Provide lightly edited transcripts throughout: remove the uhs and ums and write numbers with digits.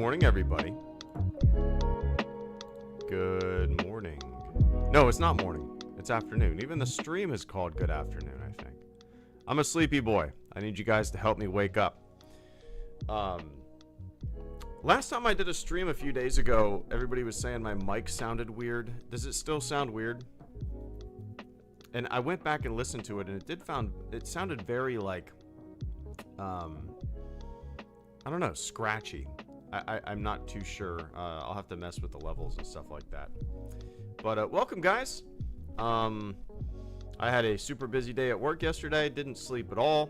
morning, everybody. Good morning. No, it's not morning. It's afternoon. Even the stream is called good afternoon, I think. I'm a sleepy boy. I need you guys to help me wake up. Last time I did a stream a few days ago, everybody was saying my mic sounded weird. Does it still sound weird? And I went back and listened to it, and it sounded very like, I don't know, scratchy. I'm not too sure. I'll have to mess with the levels and stuff like that. But welcome, guys. I had a super busy day at work yesterday. Didn't sleep at all.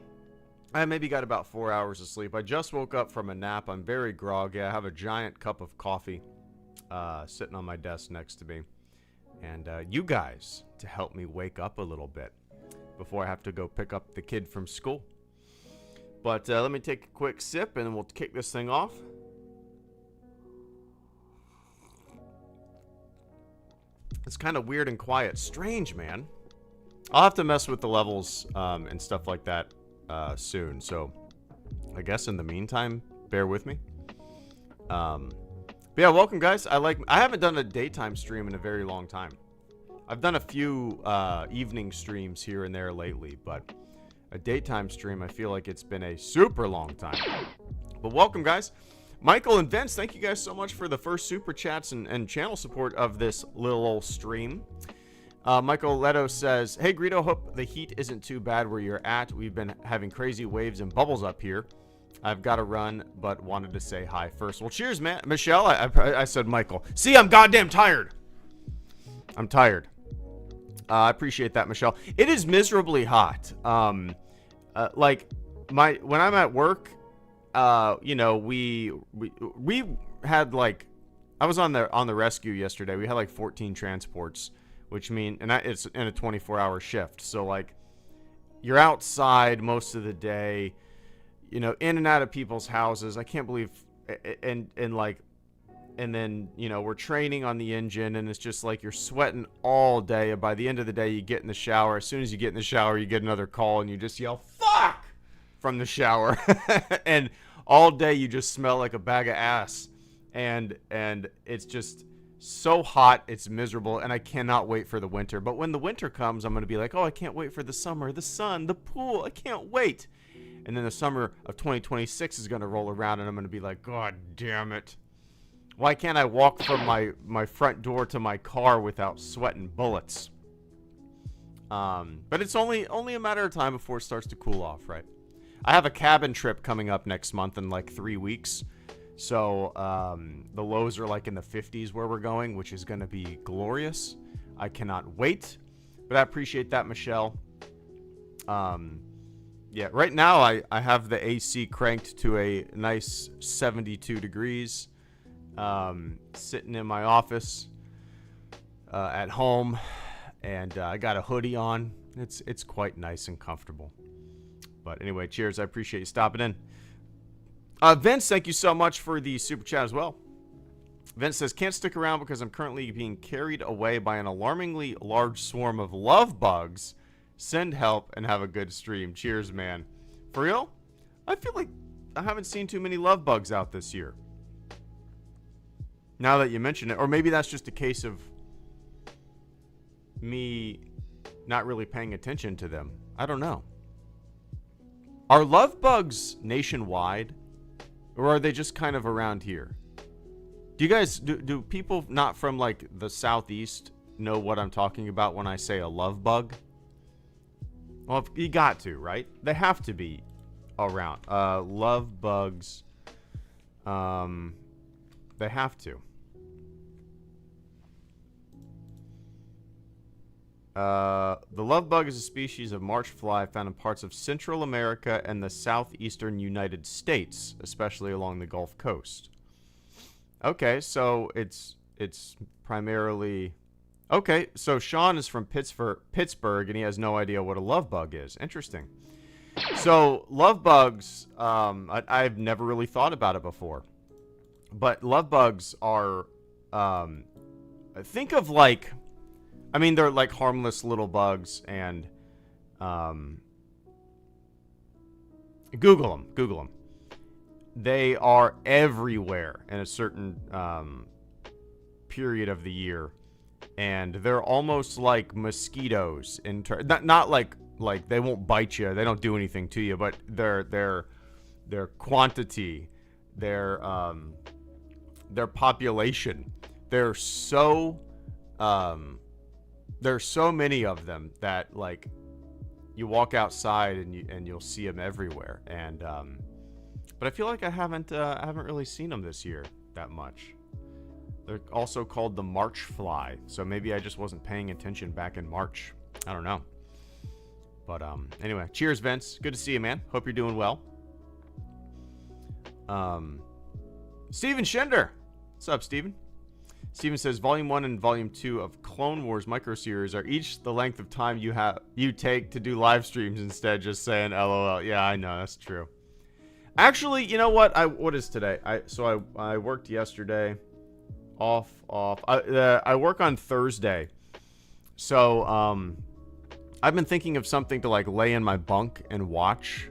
I maybe got about 4 hours of sleep. I just woke up from a nap. I'm very groggy. I have a giant cup of coffee sitting on my desk next to me. And you guys to help me wake up a little bit before I have to go pick up the kid from school. But let me take a quick sip and we'll kick this thing off. It's kind of weird and quiet. Strange, man. I'll have to mess with the levels and stuff like that soon. So I guess in the meantime, bear with me. But yeah, welcome, guys. I haven't done a daytime stream in a very long time. I've done a few evening streams here and there lately, but a daytime stream, I feel like it's been a super long time. But welcome, guys. Michael and Vince, thank you guys so much for the first super chats and channel support of this little old stream. Michael Leto says, "Hey Greedo, hope the heat isn't too bad where you're at. We've been having crazy waves and bubbles up here. I've got to run, but wanted to say hi first." Well, cheers, man. Michelle, I said Michael. See, I'm goddamn tired. I'm tired. I appreciate that, Michelle. It is miserably hot. Like when I'm at work, you know, we had like, I was on the rescue yesterday. We had like 14 transports, which it's in a 24-hour shift. So like, you're outside most of the day, you know, in and out of people's houses. I can't believe, and then, you know, we're training on the engine, and it's just like you're sweating all day. And by the end of the day, you get in the shower. As soon as you get in the shower, you get another call, and you just yell, "Fuck!" from the shower. And all day, you just smell like a bag of ass. And it's just so hot. It's miserable, and I cannot wait for the winter. But when the winter comes, I'm going to be like, oh, I can't wait for the summer, the sun, the pool. I can't wait. And then the summer of 2026 is going to roll around, and I'm going to be like, God damn it. Why can't I walk from my front door to my car without sweating bullets? But it's only a matter of time before it starts to cool off, right? I have a cabin trip coming up next month in like 3 weeks. So the lows are like in the 50s where we're going, which is going to be glorious. I cannot wait. But I appreciate that, Michelle. Yeah, right now I have the AC cranked to a nice 72 degrees. Sitting in my office at home, and I got a hoodie on. It's quite nice and comfortable. But anyway, cheers. I appreciate you stopping in. Vince, thank you so much for the super chat as well. Vince says, "Can't stick around because I'm currently being carried away by an alarmingly large swarm of love bugs. Send help and have a good stream. Cheers, man." For real? I feel like I haven't seen too many love bugs out this year. Now that you mention it, or maybe that's just a case of me not really paying attention to them. I don't know. Are love bugs nationwide, or are they just kind of around here? Do you guys, do people not from like the southeast know what I'm talking about when I say a love bug? Well, you got to, right? They have to be around. Love bugs. They have to. The love bug is a species of marsh fly found in parts of Central America and the southeastern United States, especially along the Gulf Coast. Okay, so it's primarily... Okay, so Sean is from Pittsburgh, and he has no idea what a love bug is. Interesting. So, love bugs, I've never really thought about it before. But love bugs are... think of like... I mean, they're like harmless little bugs, and Google them. they are everywhere in a certain period of the year, and they're almost like mosquitoes not like they won't bite you, they don't do anything to you, but their quantity, their population, there's so many of them that like you walk outside and you'll see them everywhere. And but I feel like I haven't really seen them this year that much. They're also called the March fly, so maybe I just wasn't paying attention back in March. I don't know. But anyway, cheers, Vince. Good to see you, man. Hope you're doing well. Steven Schender. What's up, Steven? Steven says, Volume 1 and Volume 2 of Clone Wars microseries are each the length of time you take to do live streams instead just saying LOL. Yeah, I know, that's true. Actually, you know what? What is today? I worked yesterday. Off. I work on Thursday. So, I've been thinking of something to like lay in my bunk and watch.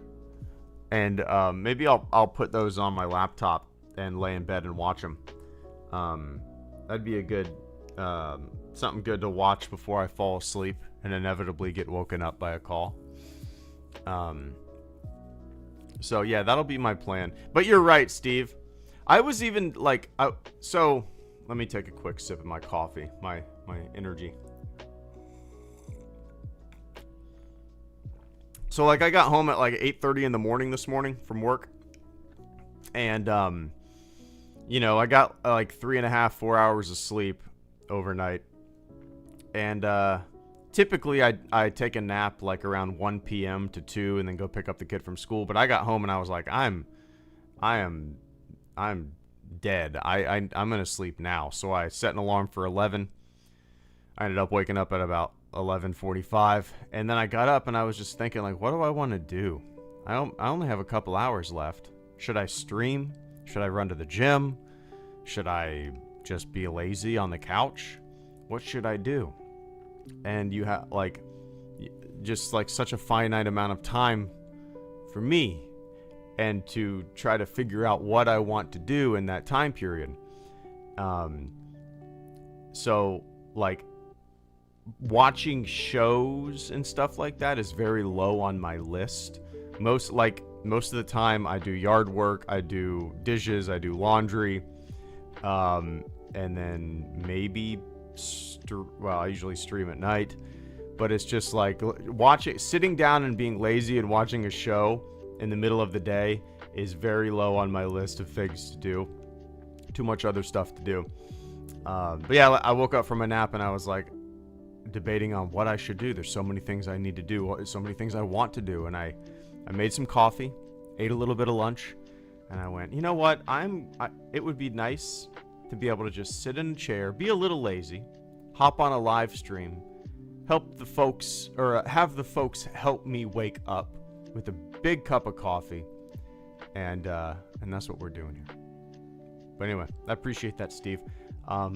And maybe I'll put those on my laptop and lay in bed and watch them. That'd be a good something good to watch before I fall asleep and inevitably get woken up by a call. So yeah, that'll be my plan. But you're right, Steve. I was even like, so let me take a quick sip of my coffee, my energy. So like I got home at like 8:30 in the morning this morning from work, and you know, I got like 3.5, 4 hours of sleep overnight, and typically I take a nap like around 1 p.m. to 2 and then go pick up the kid from school. But I got home and I was like, I'm dead. I'm gonna sleep now. So I set an alarm for 11. I ended up waking up at about 11:45, and then I got up and I was just thinking like, what do I want to do? I only have a couple hours left. Should I stream? Should I run to the gym? Should I just be lazy on the couch? What should I do? And you have like just like such a finite amount of time for me, and to try to figure out what I want to do in that time period. So like watching shows and stuff like that is very low on my list. Most of the time I do yard work, I do dishes, I do laundry, and then maybe I usually stream at night. But it's just like sitting down and being lazy and watching a show in the middle of the day is very low on my list of things to do. Too much other stuff to do. But yeah, I woke up from a nap and I was like debating on what I should do. There's so many things I need to do, so many things I want to do, and I made some coffee, ate a little bit of lunch, and I went, you know what? It would be nice to be able to just sit in a chair, be a little lazy, hop on a live stream, help the folks, or have the folks help me wake up with a big cup of coffee, and that's what we're doing here. But anyway, I appreciate that, Steve.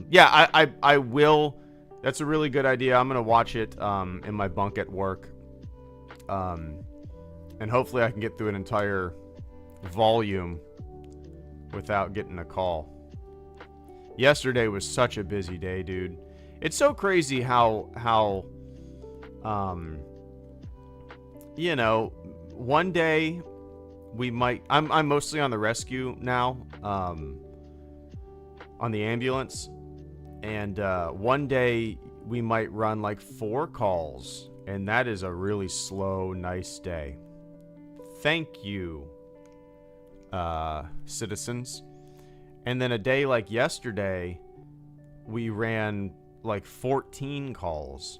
Yeah, I will. That's a really good idea. I'm gonna watch it in my bunk at work, and hopefully I can get through an entire volume without getting a call. Yesterday was such a busy day, dude. It's so crazy how you know, one day we might. I'm mostly on the rescue now, on the ambulance. And one day we might run like 4 calls, and that is a really slow, nice day. Thank you, citizens. And then a day like yesterday, we ran like 14 calls,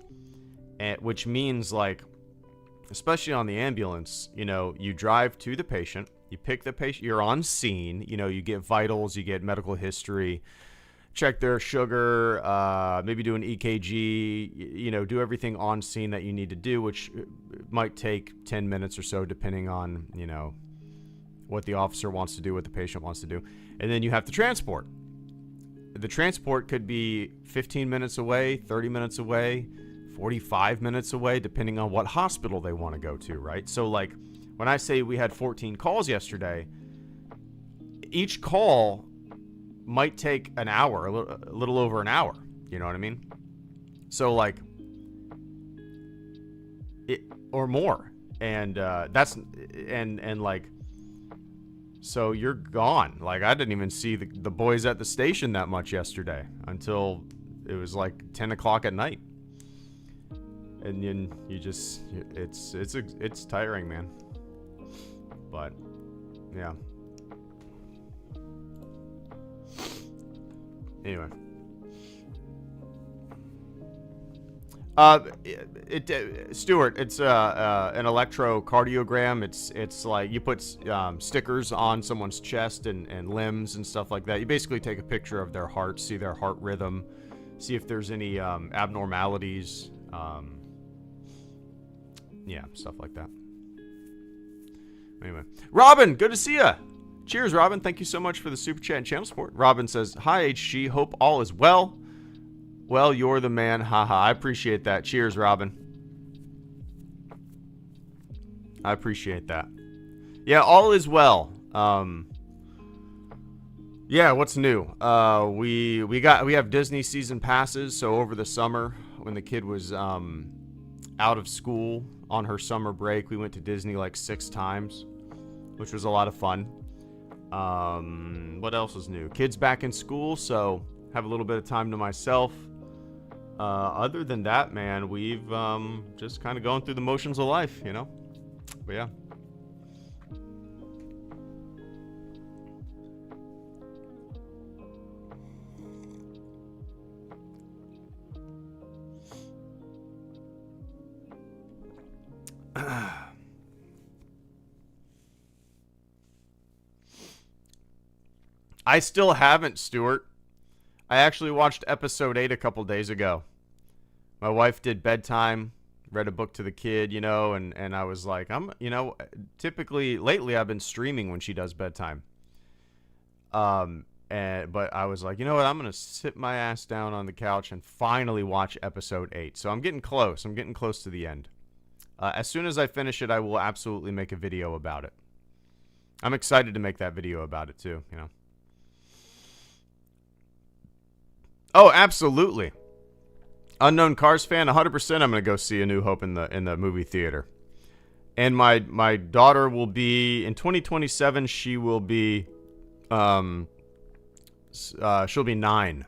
which means like, especially on the ambulance, you know, you drive to the patient, you pick the patient, you're on scene, you know, you get vitals, you get medical history, check their sugar, maybe do an EKG, you know, do everything on scene that you need to do, which might take 10 minutes or so, depending on, you know, what the officer wants to do, what the patient wants to do. And then you have to transport. The transport could be 15 minutes away, 30 minutes away, 45 minutes away, depending on what hospital they want to go to, right? So, like, when I say we had 14 calls yesterday, each call might take an hour, a little over an hour. You know what I mean? So like, or more, and like, so you're gone. Like, I didn't even see the boys at the station that much yesterday until it was like 10 o'clock at night, and then you just, it's tiring, man. But yeah. Anyway. Stuart, it's an electrocardiogram. It's like you put stickers on someone's chest and limbs and stuff like that. You basically take a picture of their heart, see their heart rhythm, see if there's any abnormalities, yeah, stuff like that. Anyway, Robin, good to see ya. Cheers, Robin. Thank you so much for the super chat and channel support. Robin says, "Hi, HG. Hope all is well." Well, you're the man. Haha. I appreciate that. Cheers, Robin. I appreciate that. Yeah, all is well. Yeah, what's new? We have Disney season passes, so over the summer when the kid was out of school on her summer break, we went to Disney like 6 times, which was a lot of fun. What else is new? Kids back in school, so have a little bit of time to myself. Other than that, man, we've just kind of going through the motions of life, you know? But yeah. I still haven't, Stuart. I actually watched episode 8 a couple days ago. My wife did bedtime, read a book to the kid, you know, and I was like, typically lately I've been streaming when she does bedtime. But I was like, you know what, I'm going to sit my ass down on the couch and finally watch episode 8. So I'm getting close. I'm getting close to the end. As soon as I finish it, I will absolutely make a video about it. I'm excited to make that video about it too, you know. Oh, absolutely. Unknown Cars fan, 100%. I'm gonna go see A New Hope in the movie theater. And my daughter will be in 2027. She will be, she'll be 9,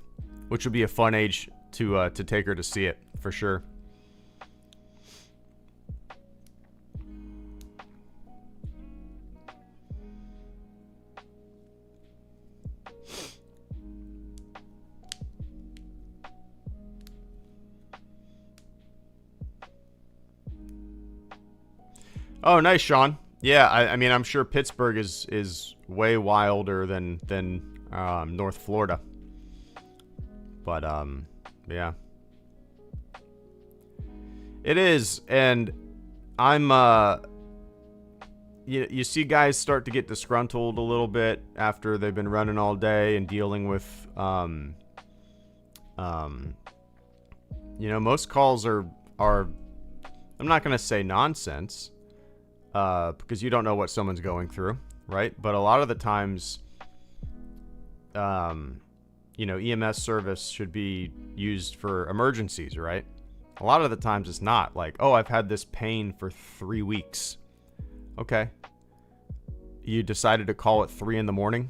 which would be a fun age to take her to see it for sure. Oh, nice, Sean. Yeah, I mean, I'm sure Pittsburgh is way wilder than North Florida. But yeah, it is, and I'm you see guys start to get disgruntled a little bit after they've been running all day and dealing with most calls are I'm not gonna say nonsense. Because you don't know what someone's going through, right? But a lot of the times, EMS service should be used for emergencies, right? A lot of the times it's not. Like, oh, I've had this pain for 3 weeks. Okay. You decided to call at 3 in the morning,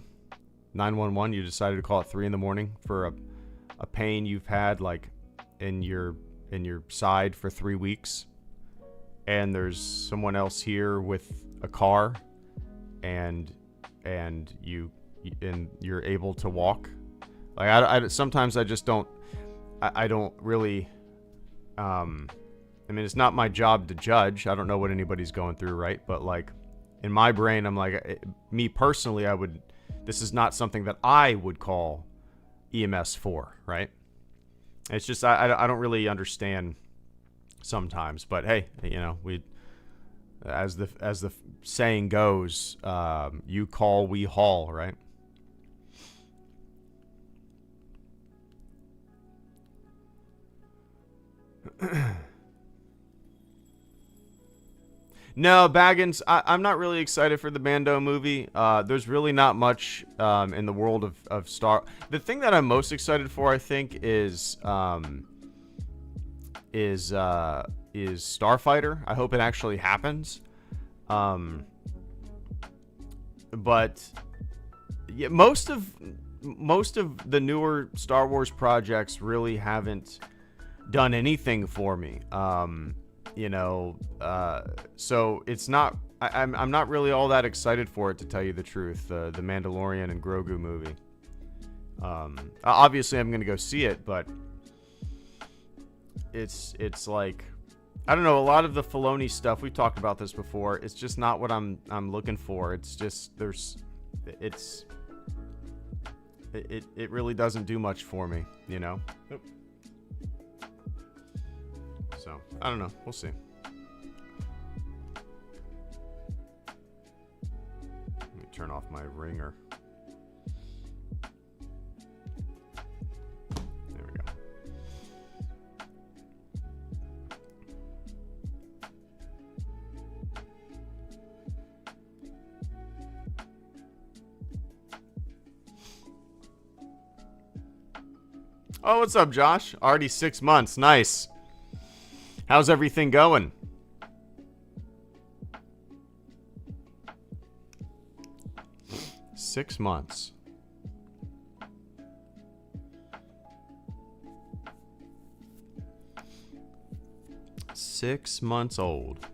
911. You decided to call at 3 in the morning for a pain you've had like in your side for 3 weeks. And there's someone else here with a car, and you're able to walk. Like I sometimes I just don't. I don't really. I mean, it's not my job to judge. I don't know what anybody's going through, right? But like, in my brain, I'm like, me personally, I would. This is not something that I would call EMS for, right? It's just I don't really understand. Sometimes, but hey, we, as the saying goes, you call, we haul, right? No, Baggins, I'm not really excited for the Mando movie. There's really not much in the world of Star. The thing that I'm most excited for, I think, is Starfighter. I hope it actually happens. But yeah, most of the newer Star Wars projects really haven't done anything for me. So it's not. I'm not really all that excited for it, to tell you the truth. The Mandalorian and Grogu movie. Obviously, I'm gonna go see it, but it's like, I don't know. A lot of the Filoni stuff, we've talked about this before. It's just not what I'm looking for. It's just it really doesn't do much for me, you know. So I don't know. We'll see. Let me turn off my ringer. There we go. Oh, what's up, Josh? Already 6 months. Nice. How's everything going? Six months. Six months old.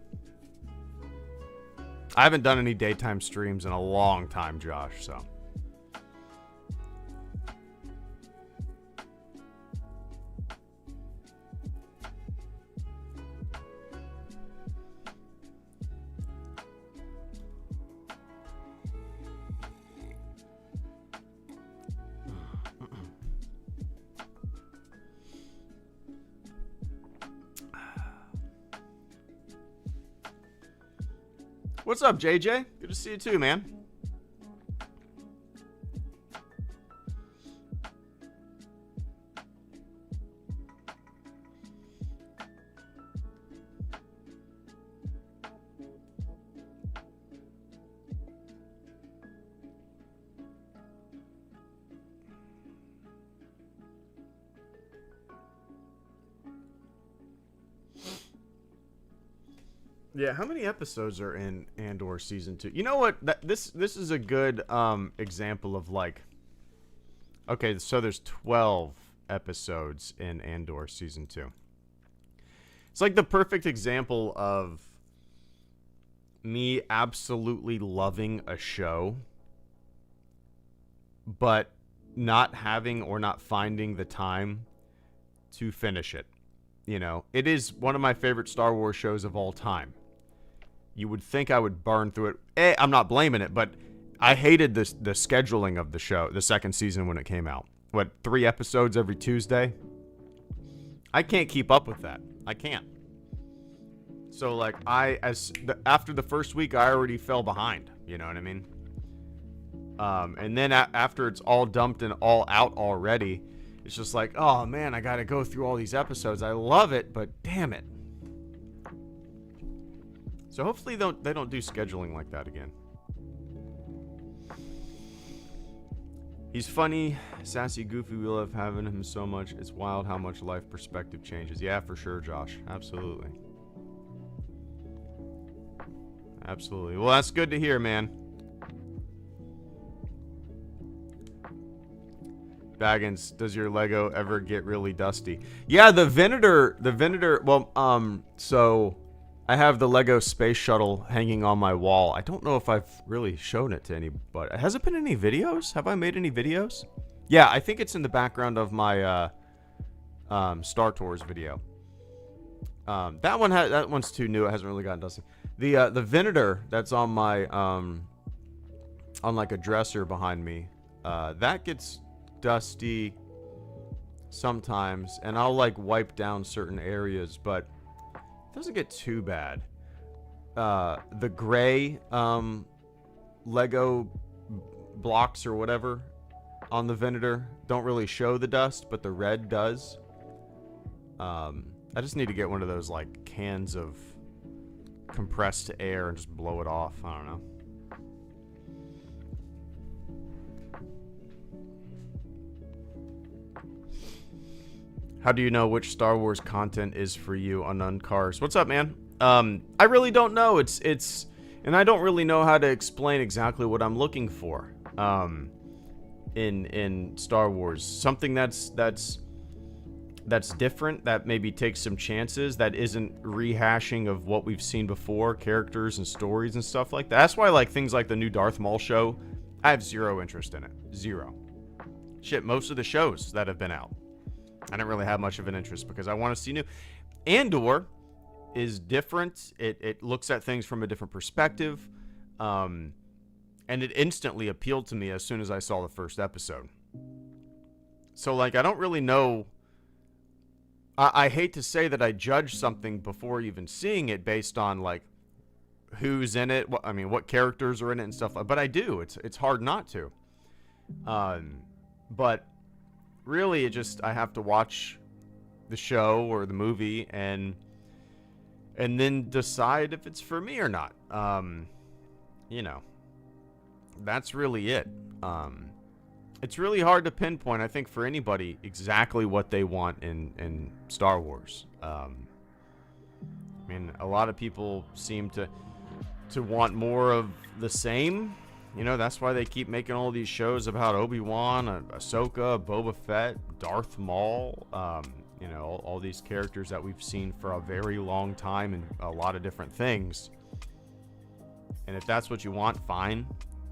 I haven't done any daytime streams in a long time, Josh, so. What's up, JJ? Good to see you too, man. Yeah, how many episodes are in Andor season 2? You know what? This is a good example of, like, okay, so there's 12 episodes in Andor season 2. It's like the perfect example of me absolutely loving a show, but not having or not finding the time to finish it. You know, it is one of my favorite Star Wars shows of all time. You would think I would burn through it. I'm not blaming it, but I hated the scheduling of the show, the second season when it came out. What, 3 episodes every Tuesday? I can't keep up with that. I can't. So, like, after the first week, I already fell behind. You know what I mean? And then after it's all dumped and all out already, it's just like, oh man, I gotta go through all these episodes. I love it, but damn it. So hopefully they don't do scheduling like that again. He's funny, sassy, goofy. We love having him so much. It's wild how much life perspective changes. Yeah, for sure, Josh. Absolutely. Absolutely. Well, that's good to hear, man. Baggins, does your Lego ever get really dusty? Yeah, the Venator, well, so I have the Lego space shuttle hanging on my wall. I don't know if I've really shown it to anybody. Has it been any videos? Have I made any videos? Yeah, I think it's in the background of my Star Tours video. That one's too new. It hasn't really gotten dusty. The Venator that's on my on like a dresser behind me, that gets dusty sometimes, and I'll like wipe down certain areas, but it doesn't get too bad. The gray Lego blocks or whatever on the Venator don't really show the dust, but the red does. I just need to get one of those like cans of compressed air and just blow it off. I don't know. How do you know which Star Wars content is for you on Uncars? What's up, man? I really don't know. And I don't really know how to explain exactly what I'm looking for. In Star Wars, something that's different, that maybe takes some chances, that isn't rehashing of what we've seen before, characters and stories and stuff like that. That's why, like, things like the new Darth Maul show, I have zero interest in it. Zero. Shit, most of the shows that have been out, I don't really have much of an interest because I want to see new. Andor is different. It looks at things from a different perspective. And it instantly appealed to me as soon as I saw the first episode. So, like, I don't really know. I hate to say that I judge something before even seeing it based on, like, who's in it. What characters are in it and stuff. But I do. It's hard not to. But really, I have to watch the show or the movie and then decide if it's for me or not. That's really it. It's really hard to pinpoint, I think, for anybody exactly what they want in Star Wars. A lot of people seem to want more of the same. That's why they keep making all these shows about Obi-Wan, Ahsoka, Boba Fett, Darth Maul, all these characters that we've seen for a very long time in a lot of different things. And if that's what you want, fine.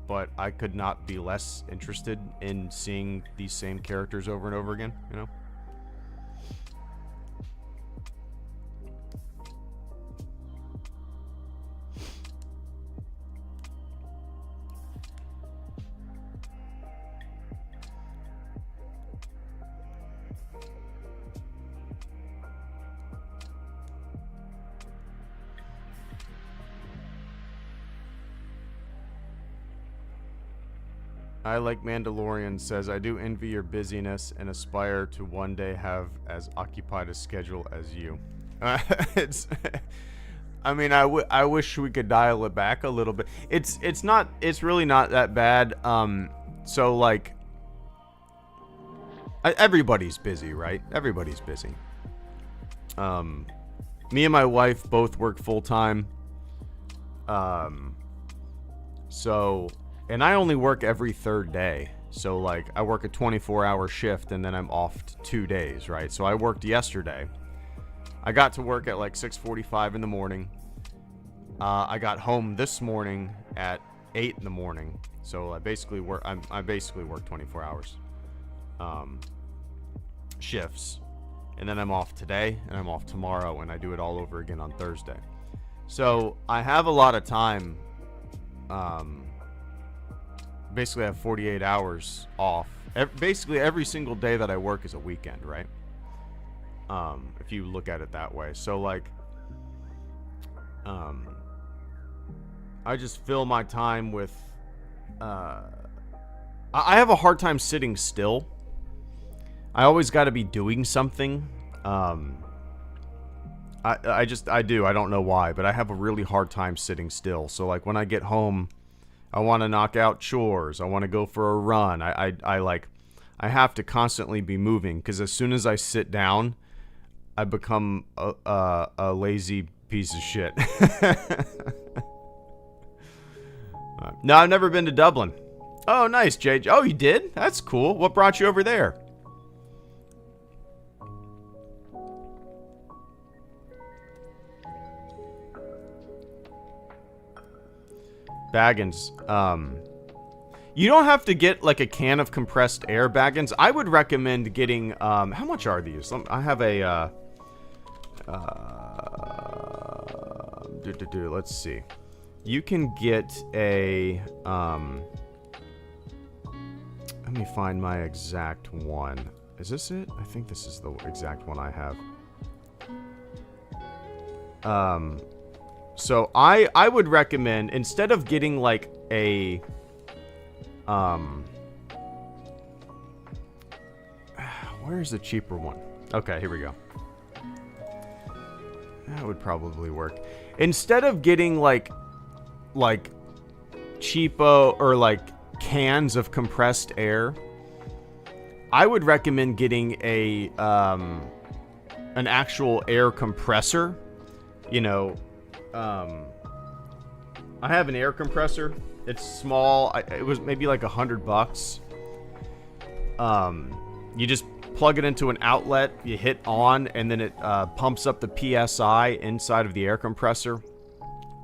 But I could not be less interested in seeing these same characters over and over again, I Like Mandalorian says, I do envy your busyness and aspire to one day have as occupied a schedule as you. I wish we could dial it back a little bit. It's really not that bad. So, like, everybody's busy, right? Everybody's busy. Me and my wife both work full time. And I only work every third day. So, like, I work a 24-hour shift and then I'm off 2 days, right? So I worked yesterday. I got to work at like 6:45 in the morning. I got home this morning at 8 in the morning. So I basically work 24 hours. Shifts. And then I'm off today and I'm off tomorrow and I do it all over again on Thursday. So I have a lot of time. Basically I have 48 hours off. Basically every single day that I work is a weekend, right? If you look at it that way. So, like, I just fill my time with, I have a hard time sitting still. I always got to be doing something. I do. I don't know why, but I have a really hard time sitting still. So, like, when I get home, I want to knock out chores. I want to go for a run. I have to constantly be moving because as soon as I sit down, I become a lazy piece of shit. No, I've never been to Dublin. Oh, nice, JJ. Oh, you did? That's cool. What brought you over there? Baggins. You don't have to get like a can of compressed air, Baggins. I would recommend getting, how much are these? I have a, let's see. You can get a, let me find my exact one. Is this it? I think this is the exact one I have. So I would recommend, instead of getting like a, where's the cheaper one? Okay, here we go. That would probably work. Instead of getting like cheapo or like cans of compressed air, I would recommend getting a an actual air compressor. You know, I have an air compressor. It's small. It was maybe like $100. You just plug it into an outlet, you hit on, and then it pumps up the PSI inside of the air compressor.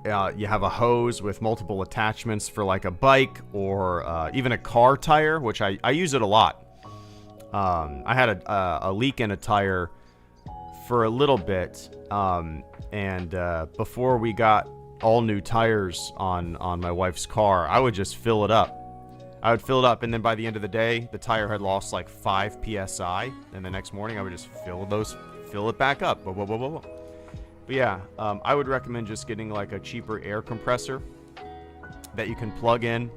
You have a hose with multiple attachments for like a bike or even a car tire, which I use it a lot. I had a leak in a tire for a little bit, and before we got all new tires on my wife's car, I would just fill it up. I would fill it up, and then by the end of the day, the tire had lost like 5 PSI, and the next morning I would just fill it back up. But yeah, I would recommend just getting like a cheaper air compressor that you can plug in,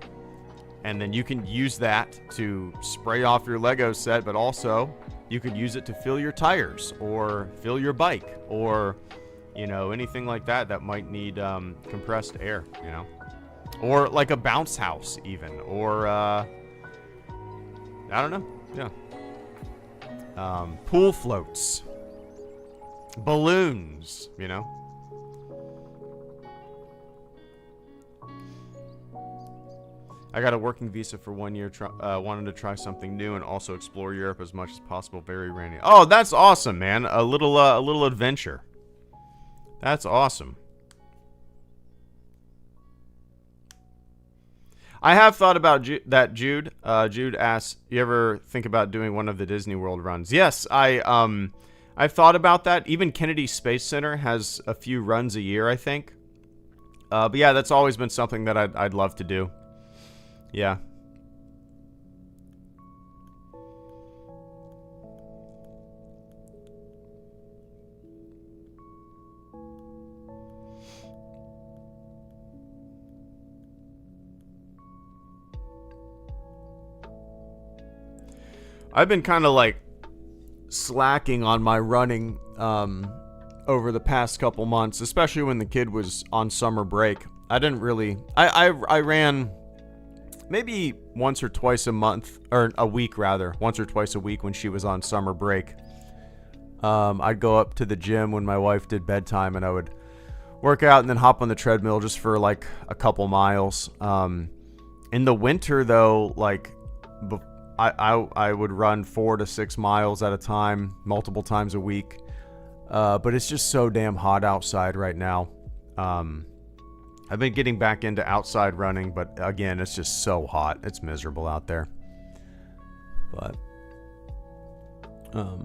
and then you can use that to spray off your Lego set, but also you could use it to fill your tires or fill your bike or, you know, anything like that that might need compressed air, you know. Or like a bounce house even, or I don't know, yeah. Pool floats, balloons, you know. I got a working visa for 1 year, wanted to try something new and also explore Europe as much as possible. Very rainy. Oh, that's awesome, man. A little adventure. That's awesome. I have thought about that, Jude. Jude asks, you ever think about doing one of the Disney World runs? Yes, I've thought about that. Even Kennedy Space Center has a few runs a year, I think. But yeah, that's always been something that I'd love to do. Yeah. I've been kind of like slacking on my running over the past couple months, especially when the kid was on summer break. I didn't really, I ran maybe once or twice a month, or a week rather, once or twice a week when she was on summer break. I'd go up to the gym when my wife did bedtime, and I would work out and then hop on the treadmill just for like a couple miles. In the winter though, like I would run 4 to 6 miles at a time, multiple times a week. But it's just so damn hot outside right now. I've been getting back into outside running, but again, it's just so hot. It's miserable out there. But, yeah.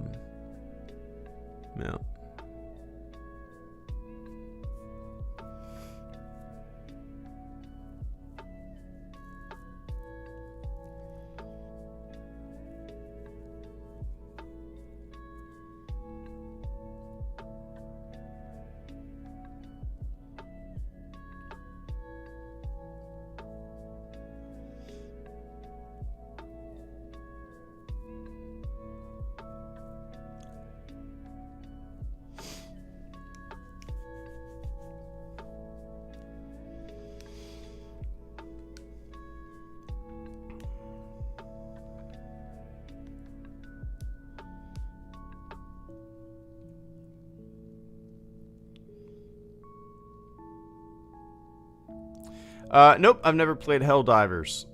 Nope, I've never played Helldivers.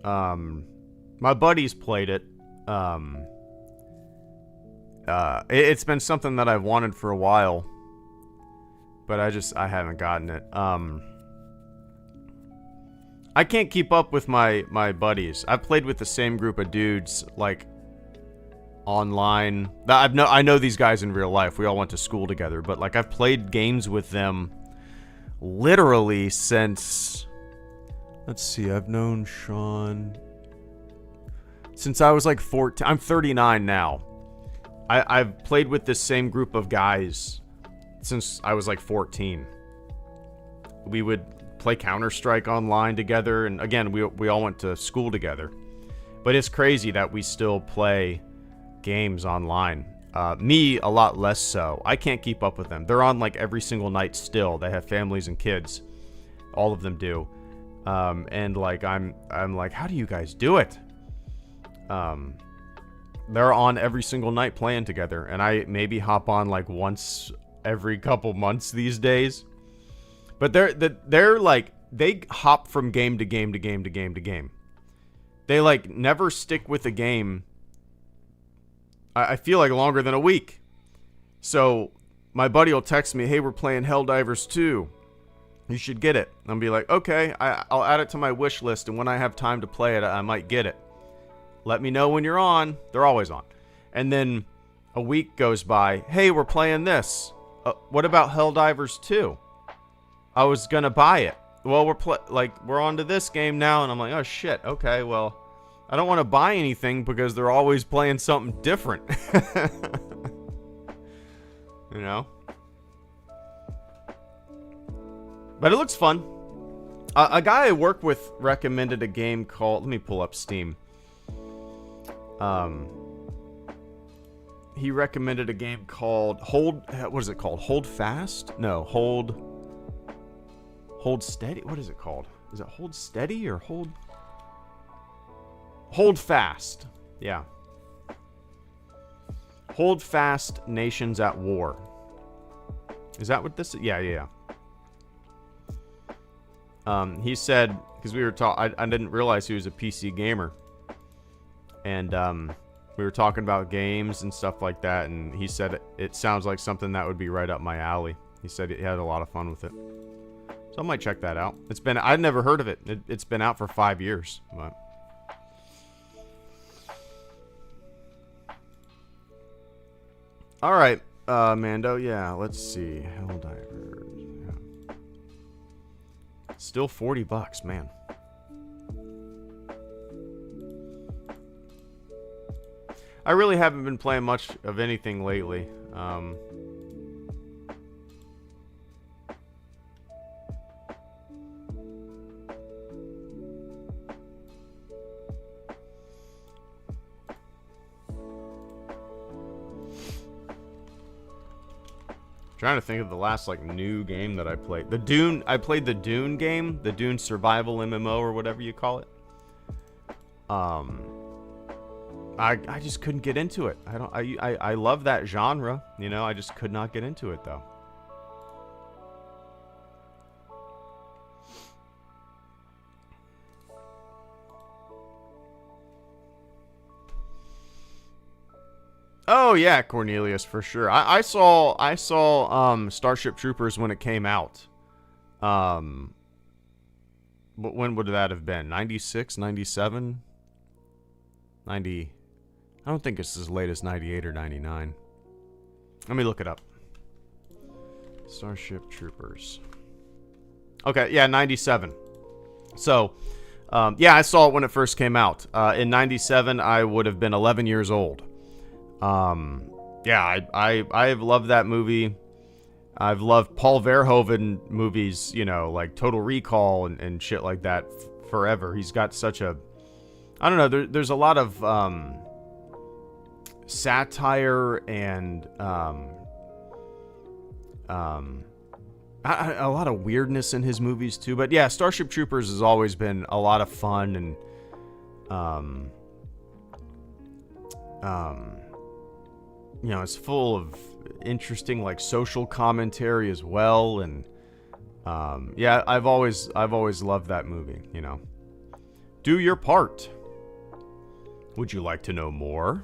My buddies played it. It's been something that I've wanted for a while, but I haven't gotten it. I can't keep up with my buddies. I've played with the same group of dudes, like, online. I know these guys in real life. We all went to school together, but, like, I've played games with them literally since... Let's see, I've known Sean since I was like 14. I'm 39 now. I've played with this same group of guys since I was like 14. We would play Counter-Strike online together, and again, we all went to school together. But it's crazy that we still play games online. Me, a lot less so. I can't keep up with them. They're on like every single night still. They have families and kids. All of them do. And like I'm like, how do you guys do it? They're on every single night playing together, and I maybe hop on like once every couple months these days. But they're like, they hop from game to game to game to game to game. They like never stick with a game. I feel like longer than a week. So my buddy will text me, hey, we're playing Helldivers 2. You should get it. I'll be like, okay, I'll add it to my wish list, and when I have time to play it, I might get it. Let me know when you're on. They're always on. And then a week goes by. Hey, we're playing this. What about Helldivers 2? I was gonna buy it. Well, we're on to this game now, and I'm like, oh shit. Okay, well, I don't want to buy anything because they're always playing something different. You know? But it looks fun. A guy I work with recommended a game called... Let me pull up Steam. He recommended a game called What is it called? Hold Fast? No, Hold Steady? What is it called? Is it Hold Steady or Hold Fast? Yeah. Hold Fast, Nations at War. Is that what this is? Yeah. He said, because we were talking, I didn't realize he was a PC gamer. And we were talking about games and stuff like that, and he said it sounds like something that would be right up my alley. He said he had a lot of fun with it. So I might check that out. I'd never heard of it. It's been out for 5 years. But. All right, Mando. Yeah, let's see. Helldivers. Yeah. Still $40, man. I really haven't been playing much of anything lately. Trying to think of the last like new game that I played. I played the Dune game, the Dune survival MMO or whatever you call it. I just couldn't get into it. I love that genre, you know. I just could not get into it though. Oh yeah, Cornelius, for sure. I saw Starship Troopers when it came out. But when would that have been? 96, 97? 90. I don't think it's as late as 98 or 99. Let me look it up. Starship Troopers. Okay, yeah, 97. So, yeah, I saw it when it first came out. In 97, I would have been 11 years old. Yeah, I've loved that movie. I've loved Paul Verhoeven movies, you know, like Total Recall and shit like that forever. He's got such a... I don't know, there's a lot of satire and a lot of weirdness in his movies too. But yeah, Starship Troopers has always been a lot of fun, and you know, it's full of interesting like social commentary as well. And yeah, I've always loved that movie, you know. Do your part. Would you like to know more?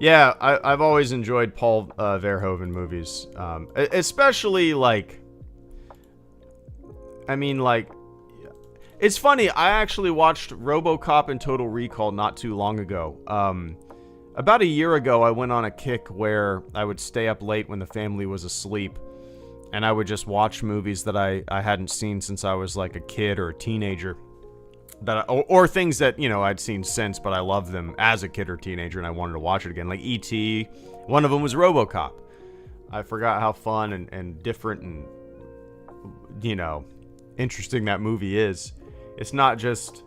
Yeah, I've always enjoyed Paul Verhoeven movies, especially like, I mean, like, it's funny. I actually watched RoboCop and Total Recall not too long ago. About a year ago, I went on a kick where I would stay up late when the family was asleep, and I would just watch movies that I hadn't seen since I was like a kid or a teenager, or things that, you know, I'd seen since, but I loved them as a kid or teenager, and I wanted to watch it again. Like E.T. One of them was RoboCop. I forgot how fun and different and, you know, interesting that movie is. It's not just,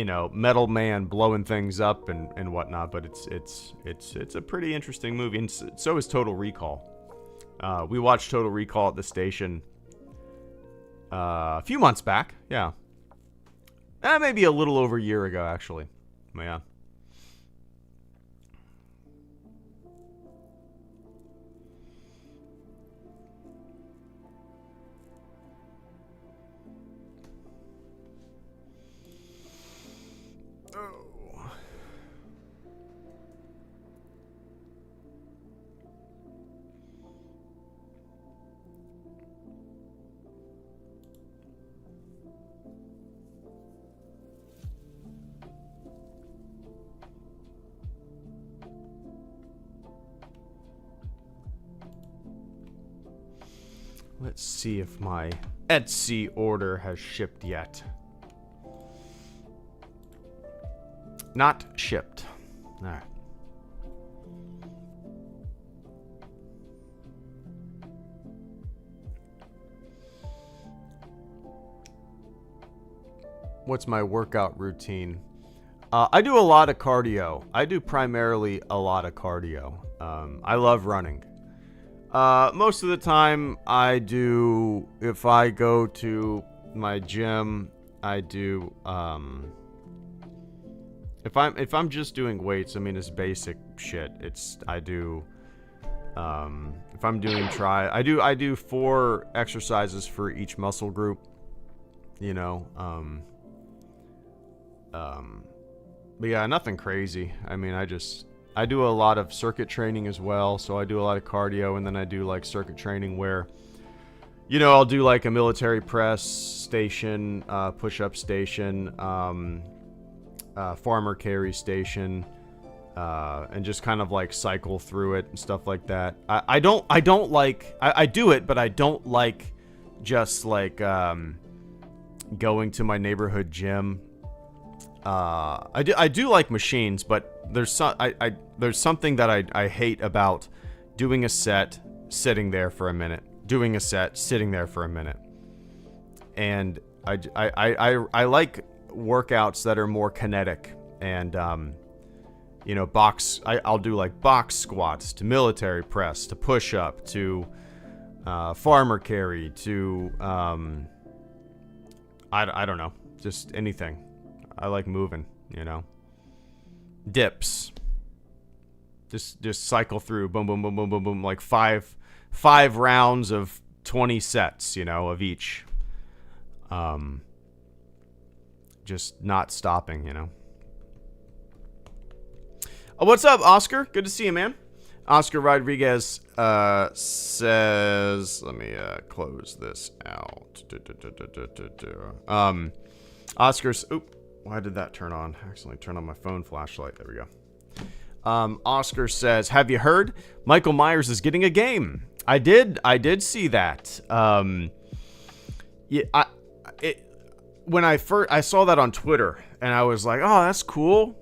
Metal Man blowing things up and whatnot. But it's a pretty interesting movie, and so is Total Recall. We watched Total Recall at the station a few months back. Yeah, maybe a little over a year ago, actually. Yeah. Let's see if my Etsy order has shipped yet. Not shipped. All right. What's my workout routine? I do a lot of cardio. I do primarily a lot of cardio. I love running. Most of the time I do, if I go to my gym, I do, if I'm just doing weights, I mean, it's basic shit. I do, if I'm doing I do 4 exercises for each muscle group, but yeah, nothing crazy. I mean, I do a lot of circuit training as well, so I do a lot of cardio, and then I do like circuit training where, I'll do like a military press station, push-up station, farmer carry station, and just kind of like cycle through it and stuff like that. I do it, but I don't like just like going to my neighborhood gym. I do like machines, but there's something that I hate about doing a set, sitting there for a minute, doing a set, sitting there for a minute, and I like workouts that are more kinetic and I'll do like box squats to military press to push up to farmer carry to I don't know, just anything. I like moving, Dips. Just cycle through, boom, boom, boom, boom, boom, boom, like five rounds of 20 sets, of each. Just not stopping, What's up, Oscar? Good to see you, man. Oscar Rodriguez says, let me close this out. Oscar's, why did that turn on? I accidentally turned on my phone flashlight. There we go. Oscar says, have you heard? Michael Myers is getting a game. I did see that. When I saw that on Twitter, and I was like, oh, that's cool.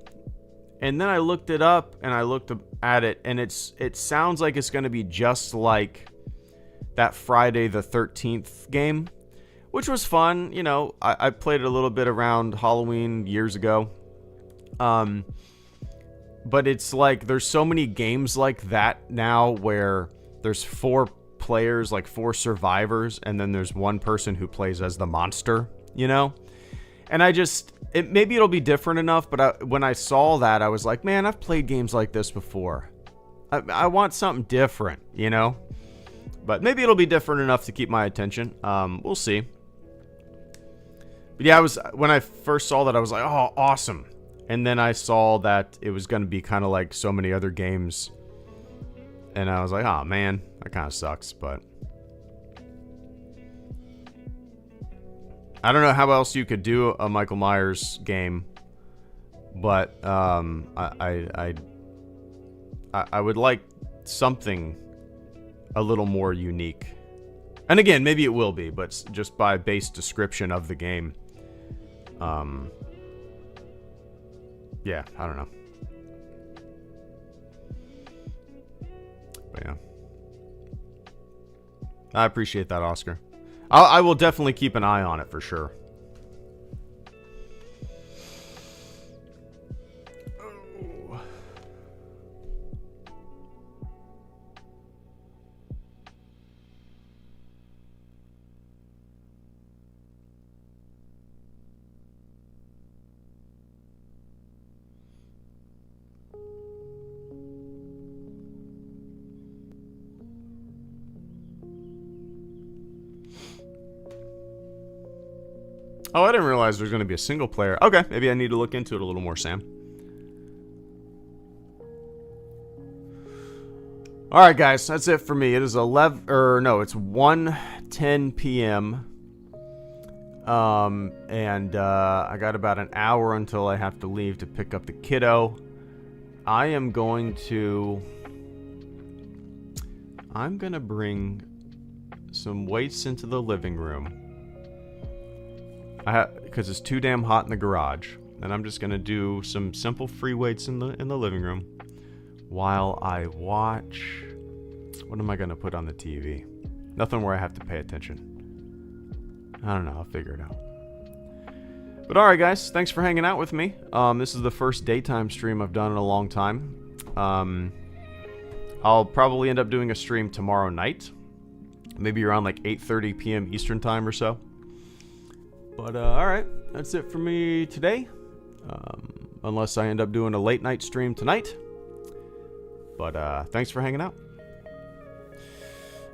And then I looked it up, and I looked at it, and it sounds like it's going to be just like that Friday the 13th game, which was fun. I played it a little bit around Halloween years ago. But it's like there's so many games like that now where there's 4 players, like 4 survivors, and then there's one person who plays as the monster, And maybe it'll be different enough, but when I saw that, I was like, man, I've played games like this before. I want something different, But maybe it'll be different enough to keep my attention. We'll see. But yeah, when I first saw that, I was like, oh, awesome. And then I saw that it was going to be kind of like so many other games. And I was like, oh, man, that kind of sucks. But I don't know how else you could do a Michael Myers game. But I would like something a little more unique. And again, maybe it will be, but just by base description of the game. Yeah, I don't know. But yeah. I appreciate that, Oscar. I will definitely keep an eye on it for sure. Oh, I didn't realize there's going to be a single player. Okay, maybe I need to look into it a little more, Sam. All right, guys, that's it for me. It is 11, or no, it's 1:10 p.m. And I got about an hour until I have to leave to pick up the kiddo. I'm gonna bring some weights into the living room. Because it's too damn hot in the garage. And I'm just gonna do some simple free weights in the living room while I watch. What am I gonna put on the TV? Nothing where I have to pay attention. I don't know, I'll figure it out. But alright guys, thanks for hanging out with me. This is the first daytime stream I've done in a long time. I'll probably end up doing a stream tomorrow night. Maybe around like 8:30 p.m. Eastern time or so. But alright, that's it for me today. Unless I end up doing a late night stream tonight. But thanks for hanging out.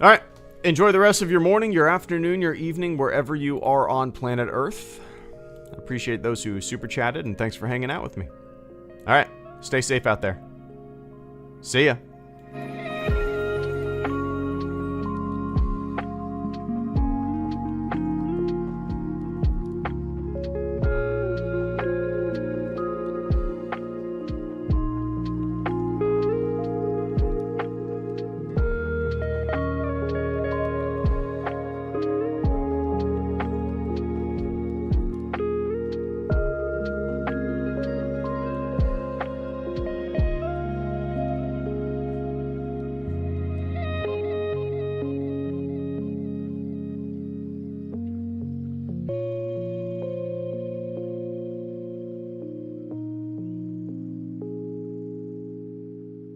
Alright, enjoy the rest of your morning, your afternoon, your evening, wherever you are on planet Earth. I appreciate those who super chatted, and thanks for hanging out with me. Alright, stay safe out there. See ya.